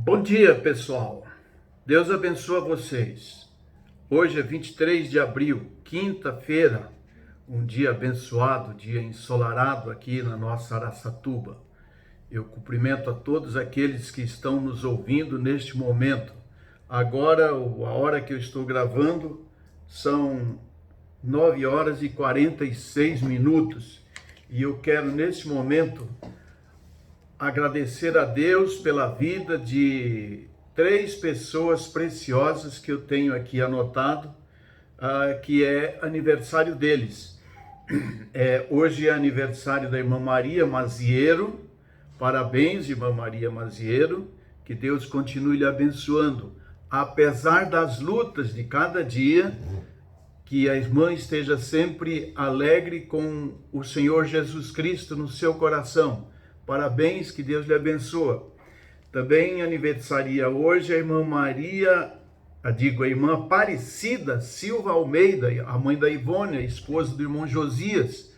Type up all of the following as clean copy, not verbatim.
Bom dia, pessoal. Deus abençoe vocês. Hoje é 23 de abril, quinta-feira, um dia abençoado, dia ensolarado aqui na nossa Araçatuba. Eu cumprimento a todos aqueles que estão nos ouvindo neste momento. Agora, a hora que eu estou gravando, são 9 horas e 46 minutos. E eu quero, neste momento, agradecer a Deus pela vida de 3 pessoas preciosas que eu tenho aqui anotado, que é aniversário deles. Hoje é aniversário da irmã Maria Maziero. Parabéns, irmã Maria Maziero, que Deus continue lhe abençoando. Apesar das lutas de cada dia, que a irmã esteja sempre alegre com o Senhor Jesus Cristo no seu coração. Parabéns, que Deus lhe abençoe. Também aniversaria hoje a irmã a irmã Aparecida Silva Almeida, a mãe da Ivone, a esposa do irmão Josias.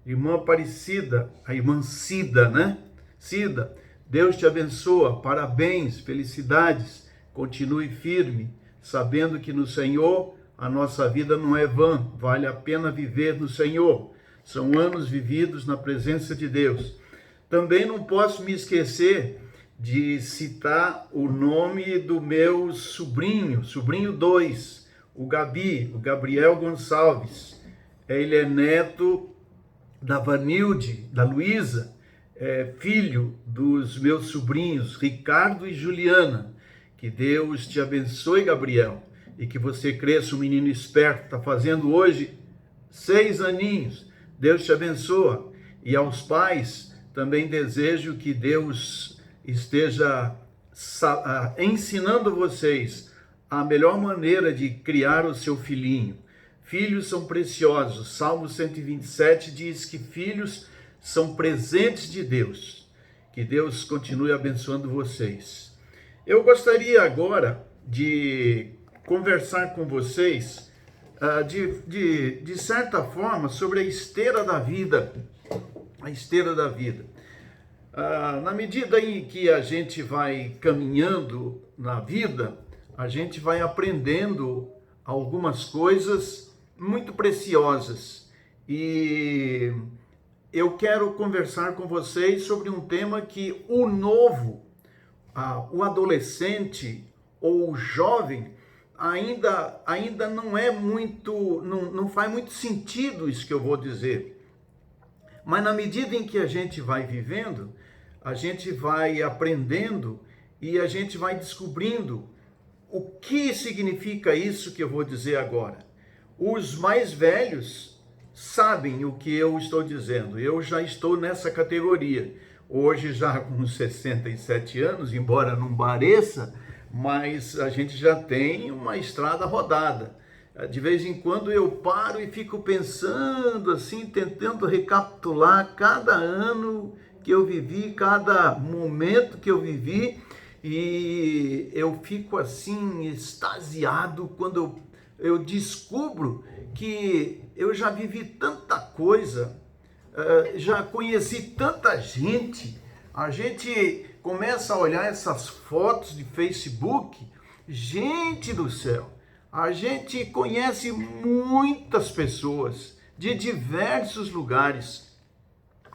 Irmã Aparecida, a irmã Cida, né? Cida, Deus te abençoe, parabéns, felicidades, continue firme, sabendo que no Senhor a nossa vida não é vã, vale a pena viver no Senhor. São anos vividos na presença de Deus. Também não posso me esquecer de citar o nome do meu sobrinho 2, o Gabriel Gonçalves. Ele é neto da Vanilde, da Luísa, filho dos meus sobrinhos, Ricardo e Juliana. Que Deus te abençoe, Gabriel, e que você cresça um menino esperto. Está fazendo hoje 6 aninhos. Deus te abençoe. E aos pais, também desejo que Deus esteja ensinando vocês a melhor maneira de criar o seu filhinho. Filhos são preciosos. Salmo 127 diz que filhos são presentes de Deus. Que Deus continue abençoando vocês. Eu gostaria agora de conversar com vocês, de certa forma, sobre a esteira da vida. A esteira da vida. Na medida em que a gente vai caminhando na vida, a gente vai aprendendo algumas coisas muito preciosas. E eu quero conversar com vocês sobre um tema que o novo, o adolescente ou o jovem, ainda não é muito, não faz muito sentido isso que eu vou dizer. Mas na medida em que a gente vai vivendo, a gente vai aprendendo e a gente vai descobrindo o que significa isso que eu vou dizer agora. Os mais velhos sabem o que eu estou dizendo. Eu já estou nessa categoria. Hoje já com 67 anos, embora não pareça, mas a gente já tem uma estrada rodada. De vez em quando eu paro e fico pensando assim, tentando recapitular cada ano que eu vivi, cada momento que eu vivi, e eu fico assim extasiado quando eu descubro que eu já vivi tanta coisa, já conheci tanta gente. A gente começa a olhar essas fotos de Facebook, gente do céu, a gente conhece muitas pessoas de diversos lugares.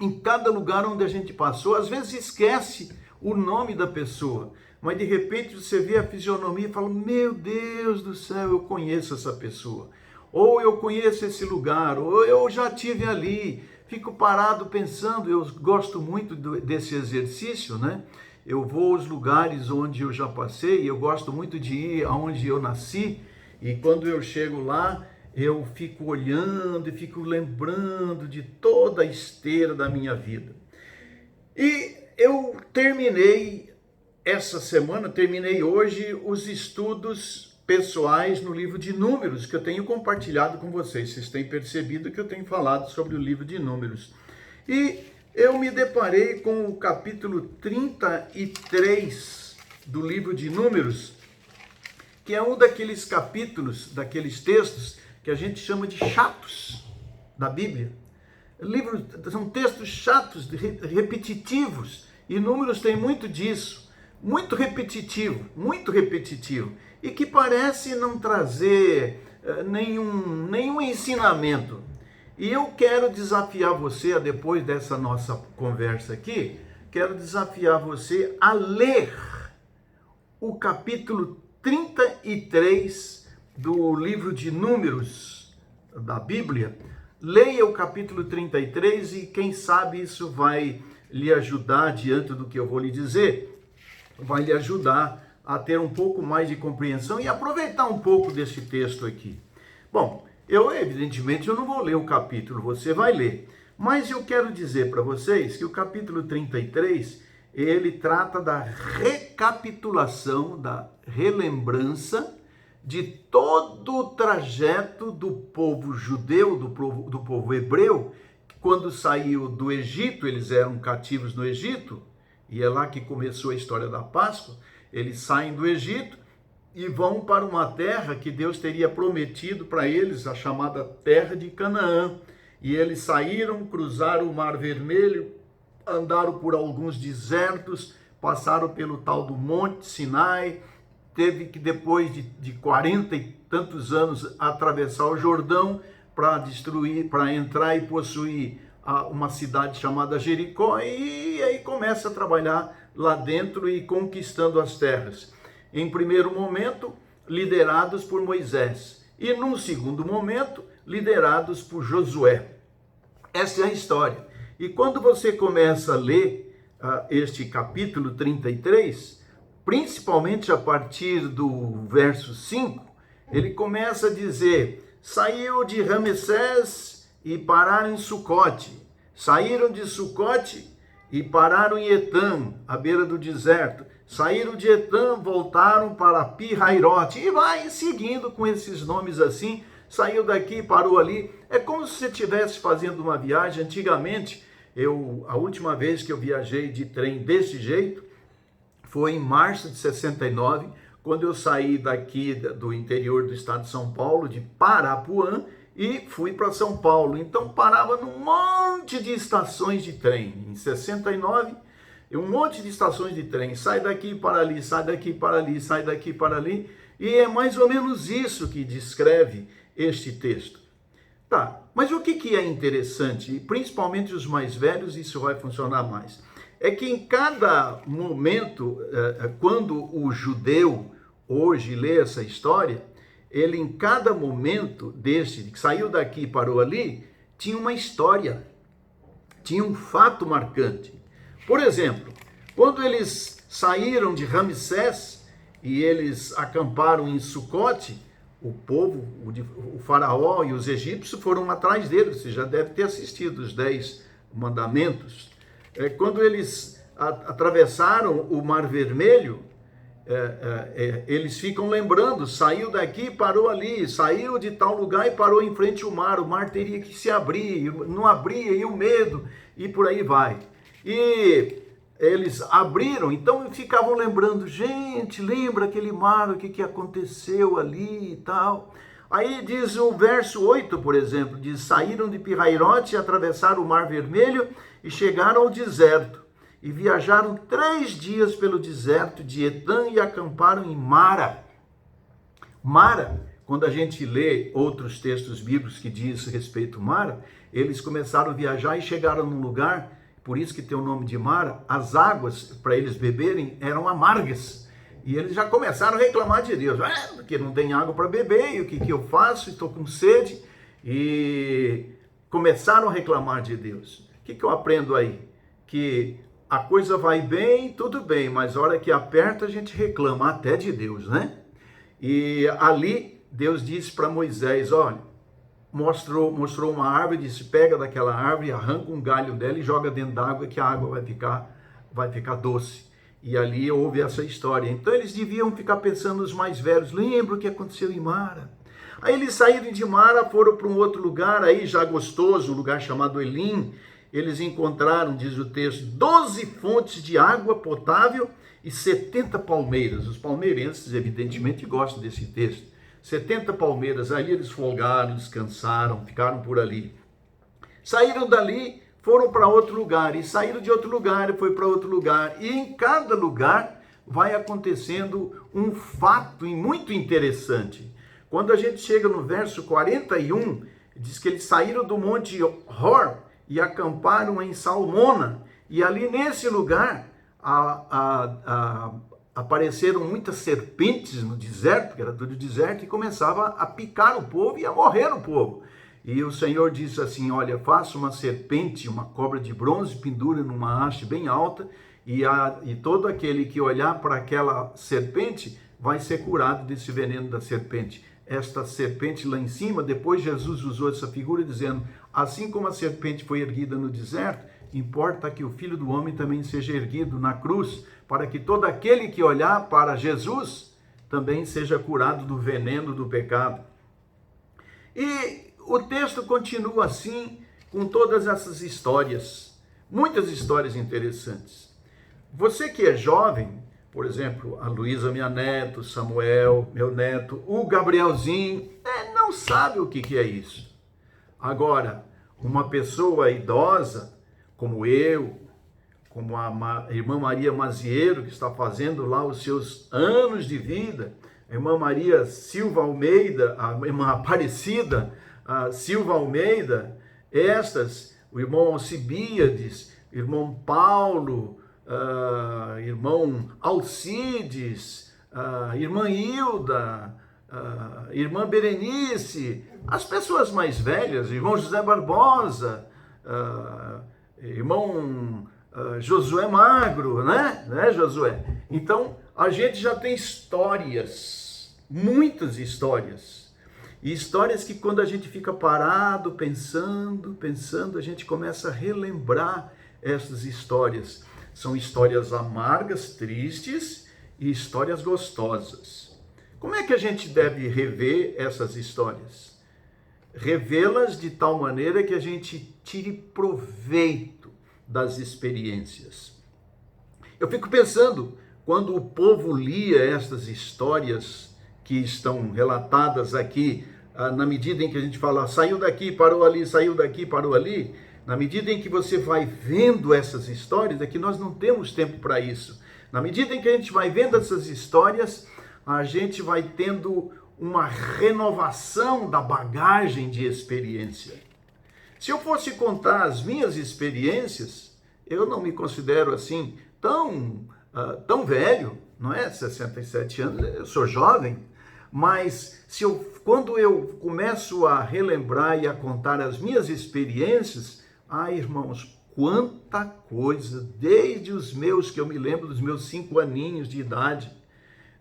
Em cada lugar onde a gente passou, às vezes esquece o nome da pessoa, mas de repente você vê a fisionomia e fala: meu Deus do céu, eu conheço essa pessoa, ou eu conheço esse lugar, ou eu já estive ali. Fico parado pensando. Eu gosto muito desse exercício, né? Eu vou aos lugares onde eu já passei, eu gosto muito de ir aonde eu nasci, e quando eu chego lá, eu fico olhando e fico lembrando de toda a esteira da minha vida. E eu terminei hoje os estudos pessoais no livro de Números, que eu tenho compartilhado com vocês. Vocês têm percebido que eu tenho falado sobre o livro de Números. E eu me deparei com o capítulo 33 do livro de Números, que é um daqueles capítulos, daqueles textos que a gente chama de chatos da Bíblia. São textos chatos, repetitivos, e Números tem muito disso. muito repetitivo, e que parece não trazer nenhum ensinamento. E eu quero desafiar você, depois dessa nossa conversa aqui, quero desafiar você a ler o capítulo 33 do livro de Números da Bíblia. Leia o capítulo 33 e quem sabe isso vai lhe ajudar, diante do que eu vou lhe dizer, vai lhe ajudar a ter um pouco mais de compreensão e aproveitar um pouco desse texto aqui. Bom, evidentemente eu não vou ler o capítulo, você vai ler. Mas eu quero dizer para vocês que o capítulo 33, ele trata da recapitulação, da relembrança de todo o trajeto do povo judeu, do povo hebreu, quando saiu do Egito. Eles eram cativos no Egito, e é lá que começou a história da Páscoa. Eles saem do Egito e vão para uma terra que Deus teria prometido para eles, a chamada terra de Canaã. E eles saíram, cruzaram o Mar Vermelho, andaram por alguns desertos, passaram pelo tal do Monte Sinai, teve que, depois de 40 e tantos anos, atravessar o Jordão para entrar e possuir uma cidade chamada Jericó, e aí começa a trabalhar lá dentro e conquistando as terras. Em primeiro momento, liderados por Moisés, e num segundo momento, liderados por Josué. Essa é a história. E quando você começa a ler este capítulo 33, principalmente a partir do verso 5, ele começa a dizer: saiu de Ramessés e pararam em Sucote, saíram de Sucote e pararam em Etam, à beira do deserto, saíram de Etam, voltaram para Pi-Hairote, e vai seguindo com esses nomes assim. Saiu daqui, parou ali. É como se você estivesse fazendo uma viagem. Antigamente, a última vez que eu viajei de trem desse jeito foi em março de 69, quando eu saí daqui do interior do estado de São Paulo, de Parapuã, e fui para São Paulo. Então parava num monte de estações de trem. Em 69, um monte de estações de trem. Sai daqui para ali, sai daqui para ali, sai daqui para ali. E é mais ou menos isso que descreve este texto. Tá, mas o que é interessante, e principalmente os mais velhos, isso vai funcionar mais, é que em cada momento, quando o judeu hoje lê essa história, ele em cada momento deste, que saiu daqui e parou ali, tinha uma história, tinha um fato marcante. Por exemplo, quando eles saíram de Ramsés e eles acamparam em Sucote, o povo, o faraó e os egípcios foram atrás deles. Você já deve ter assistido os 10 mandamentos. Quando eles atravessaram o Mar Vermelho, eles ficam lembrando: saiu daqui, parou ali, saiu de tal lugar e parou em frente ao mar. O mar teria que se abrir, não abria, e o medo, e por aí vai. E eles abriram, então ficavam lembrando: gente, lembra aquele mar, o que aconteceu ali e tal. Aí diz o verso 8, por exemplo, diz: saíram de Pi-Hairote, atravessaram o Mar Vermelho e chegaram ao deserto. E viajaram 3 dias pelo deserto de Etam e acamparam em Mara. Mara, quando a gente lê outros textos bíblicos que diz respeito a Mara, eles começaram a viajar e chegaram num lugar, por isso que tem o nome de Mara, as águas para eles beberem eram amargas. E eles já começaram a reclamar de Deus: porque não tem água para beber, e o que eu faço? Estou com sede. E começaram a reclamar de Deus. O que eu aprendo aí? Que a coisa vai bem, tudo bem, mas a hora que aperta a gente reclama até de Deus, né? E ali Deus disse para Moisés: olha, mostrou uma árvore, disse: pega daquela árvore, arranca um galho dela e joga dentro d'água, que a água vai ficar doce. E ali houve essa história. Então eles deviam ficar pensando, os mais velhos: lembra o que aconteceu em Mara? Aí eles saíram de Mara, foram para um outro lugar, aí já gostoso, um lugar chamado Elim. Eles encontraram, diz o texto, 12 fontes de água potável e 70 palmeiras. Os palmeirenses, evidentemente, gostam desse texto. 70 palmeiras, ali eles folgaram, descansaram, ficaram por ali. Saíram dali, foram para outro lugar, e saíram de outro lugar e foi para outro lugar. E em cada lugar, vai acontecendo um fato muito interessante. Quando a gente chega no verso 41, diz que eles saíram do monte Hor e acamparam em Salmona. E ali nesse lugar apareceram muitas serpentes no deserto, que era tudo deserto, e começava a picar o povo e a morrer o povo. E o Senhor disse assim, olha, faça uma serpente, uma cobra de bronze, pendura numa haste bem alta, e todo aquele que olhar para aquela serpente vai ser curado desse veneno da serpente. Esta serpente lá em cima, depois Jesus usou essa figura dizendo, assim como a serpente foi erguida no deserto, importa que o Filho do Homem também seja erguido na cruz, para que todo aquele que olhar para Jesus também seja curado do veneno do pecado. E o texto continua assim, com todas essas histórias, muitas histórias interessantes. Você que é jovem, por exemplo, a Luísa, minha neta, o Samuel, meu neto, o Gabrielzinho, não sabe o que é isso. Agora, uma pessoa idosa, como eu, como a irmã Maria Mazieiro, que está fazendo lá os seus anos de vida, a irmã Maria Silva Almeida, a irmã Aparecida Silva Almeida, o irmão Alcibíades, irmão Paulo, irmão Alcides, irmã Hilda, irmã Berenice, as pessoas mais velhas, irmão José Barbosa, irmão Josué Magro, né, Josué? Então, a gente já tem histórias, muitas histórias. E histórias que quando a gente fica parado, pensando, a gente começa a relembrar essas histórias. São histórias amargas, tristes e histórias gostosas. Como é que a gente deve rever essas histórias? Revê-las de tal maneira que a gente tire proveito das experiências. Eu fico pensando, quando o povo lia essas histórias que estão relatadas aqui, na medida em que a gente fala, saiu daqui, parou ali, saiu daqui, parou ali, na medida em que você vai vendo essas histórias, é que nós não temos tempo para isso. Na medida em que a gente vai vendo essas histórias, a gente vai tendo uma renovação da bagagem de experiência. Se eu fosse contar as minhas experiências, eu não me considero assim tão velho, não é? 67 anos, eu sou jovem, mas quando eu começo a relembrar e a contar as minhas experiências, irmãos, quanta coisa, desde os meus, que eu me lembro dos meus 5 aninhos de idade,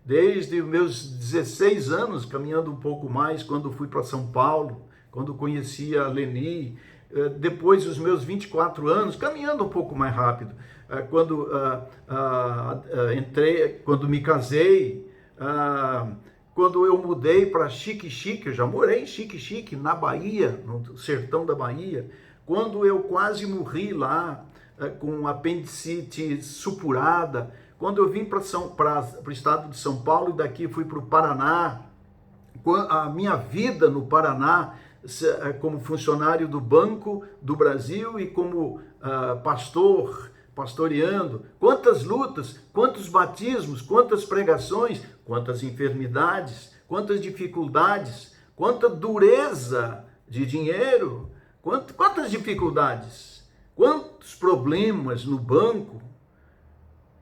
desde os meus 16 anos, caminhando um pouco mais, quando fui para São Paulo, quando conheci a Leni, depois dos meus 24 anos, caminhando um pouco mais rápido, quando me casei, quando eu mudei para Xique-Xique, eu já morei em Xique-Xique, na Bahia, no sertão da Bahia, quando eu quase morri lá, com apendicite supurada, quando eu vim para o estado de São Paulo e daqui fui para o Paraná, a minha vida no Paraná, como funcionário do Banco do Brasil e como pastoreando, quantas lutas, quantos batismos, quantas pregações, quantas enfermidades, quantas dificuldades, quanta dureza de dinheiro, quantas dificuldades, quantos problemas no banco,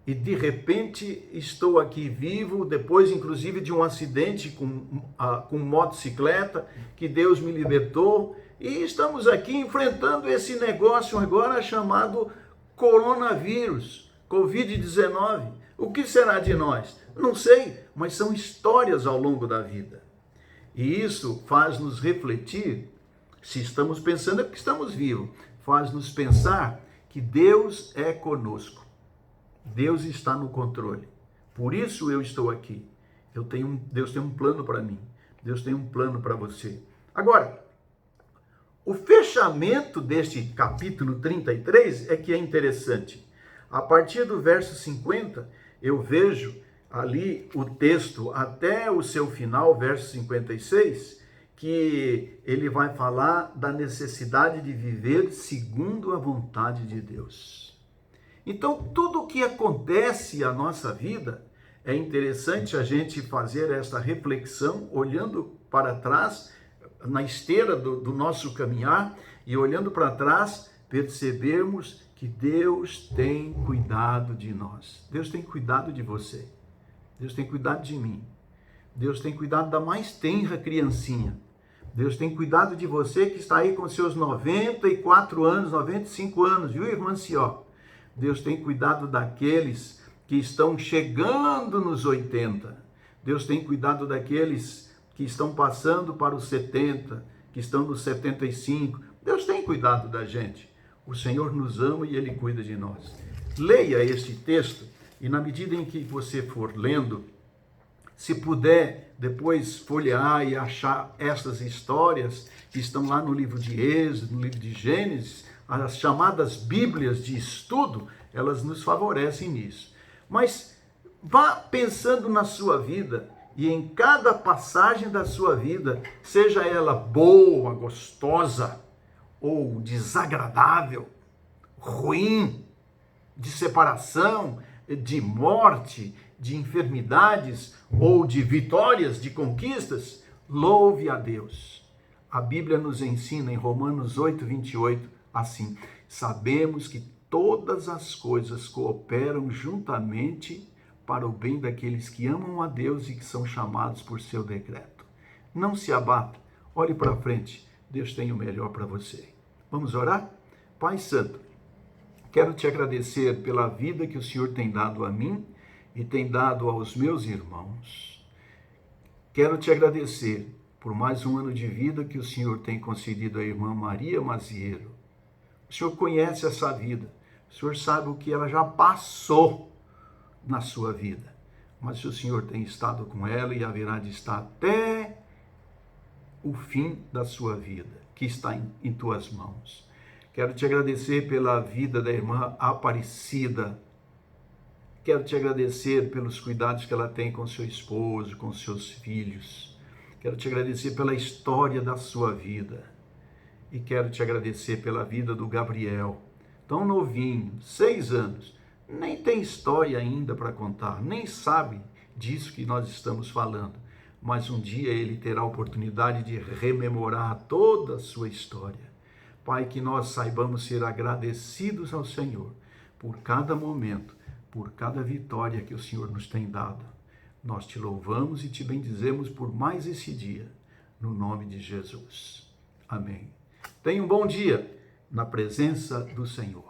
e de repente estou aqui vivo, depois inclusive de um acidente com motocicleta, que Deus me libertou, e estamos aqui enfrentando esse negócio agora chamado coronavírus, Covid-19. O que será de nós? Não sei, mas são histórias ao longo da vida. E isso faz nos refletir, se estamos pensando é porque estamos vivos, faz nos pensar que Deus é conosco. Deus está no controle. Por isso eu estou aqui. Deus tem um plano para mim. Deus tem um plano para você. Agora, o fechamento deste capítulo 33 é que é interessante. A partir do verso 50, eu vejo ali o texto até o seu final, verso 56, que ele vai falar da necessidade de viver segundo a vontade de Deus. Então, tudo o que acontece à nossa vida, é interessante a gente fazer essa reflexão, olhando para trás, na esteira do nosso caminhar, e olhando para trás, percebermos que Deus tem cuidado de nós. Deus tem cuidado de você. Deus tem cuidado de mim. Deus tem cuidado da mais tenra criancinha. Deus tem cuidado de você que está aí com seus 94 anos, 95 anos, viu, irmã Ció? Deus tem cuidado daqueles que estão chegando nos 80. Deus tem cuidado daqueles que estão passando para os 70, que estão nos 75. Deus tem cuidado da gente. O Senhor nos ama e Ele cuida de nós. Leia este texto e, na medida em que você for lendo, se puder depois folhear e achar essas histórias que estão lá no livro de Êxodo, no livro de Gênesis, as chamadas Bíblias de estudo, elas nos favorecem nisso. Mas vá pensando na sua vida e em cada passagem da sua vida, seja ela boa, gostosa ou desagradável, ruim, de separação, de morte, de enfermidades ou de vitórias, de conquistas, louve a Deus. A Bíblia nos ensina em Romanos 8, 28, assim: sabemos que todas as coisas cooperam juntamente para o bem daqueles que amam a Deus e que são chamados por seu decreto. Não se abata, olhe para frente, Deus tem o melhor para você. Vamos orar? Pai Santo, quero te agradecer pela vida que o Senhor tem dado a mim e tem dado aos meus irmãos. Quero te agradecer por mais um ano de vida que o Senhor tem concedido à irmã Maria Maziero. O Senhor conhece essa vida, o Senhor sabe o que ela já passou na sua vida, mas o Senhor tem estado com ela e haverá de estar até o fim da sua vida, que está em tuas mãos. Quero te agradecer pela vida da irmã Aparecida. Quero te agradecer pelos cuidados que ela tem com seu esposo, com seus filhos. Quero te agradecer pela história da sua vida. E quero te agradecer pela vida do Gabriel, tão novinho, 6 anos. Nem tem história ainda para contar, nem sabe disso que nós estamos falando. Mas um dia ele terá a oportunidade de rememorar toda a sua história. Pai, que nós saibamos ser agradecidos ao Senhor por cada momento, por cada vitória que o Senhor nos tem dado. Nós te louvamos e te bendizemos por mais esse dia, no nome de Jesus. Amém. Tenha um bom dia na presença do Senhor.